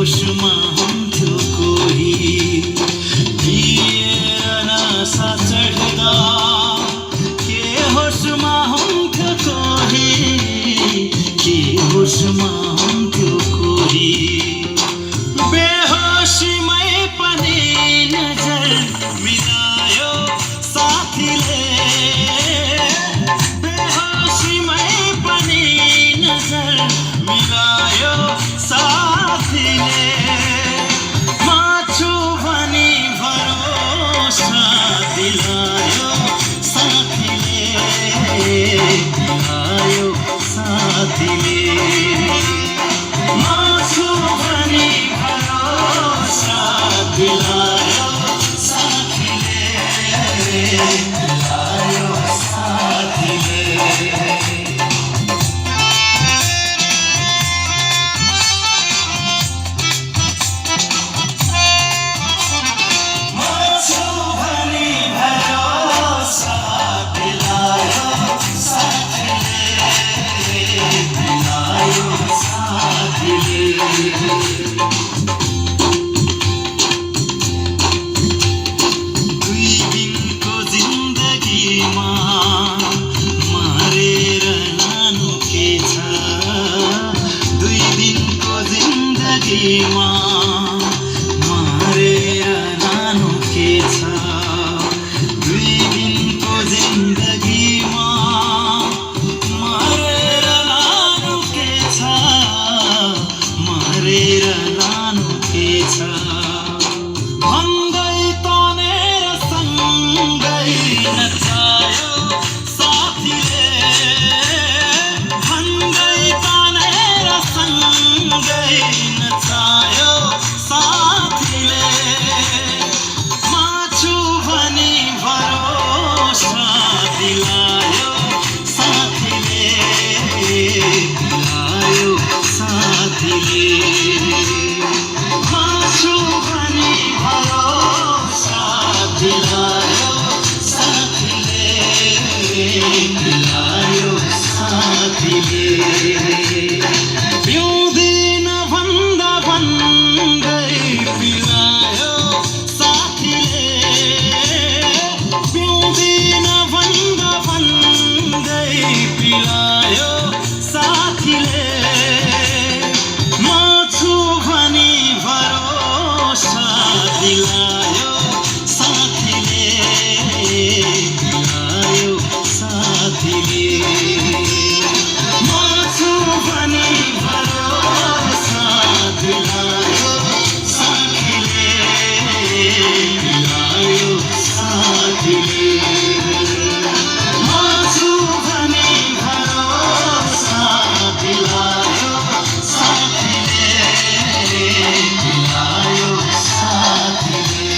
होसमा हुन्थ्यो कोही पिएर नसा चढ्दा के होसमा हुन्थ्यो कोही के होसमा हुन्थ्यो कोही बेहोसीमै पनि नजर मिलायो साथीले बेहोसीमै पनि नजर मिलायो साथीले म छु भनी भरोसा दिलायो साथीले दिलायो साथीले म छु भनी भरोसा दिलायो साथीले दिलायो साथीले दुई दिनको जिन्दगीमा मरेर लानु के छ दुई दिनको जिन्दगीमा मरेर लानु के छ दुई दिनको जिन्दगीमा मरेर लानु के छ मरेर लानु के छ भन्दै तनेर सँगै नचायो साथीले भन्दै तनेर सँगै नचायो साथीले म छु भनी भरोसा दिलायो साथीले दिलायो साथीले म छु भनी भरोसा दिलायो साथीले दिलायो साथीले पिउँदिन भन्दा भन्दै पिलायो साथीले पिउँदिन भन्दा भन्दै पिलायो साथीले म छु भनी भरोसा दिलायो साथीले दिलायो साथीले म छु भनी भरोसा दिलायो साथीले दिलायो साथीले म छु भनी भरोसा दिलायो साथीले दिलायो साथीले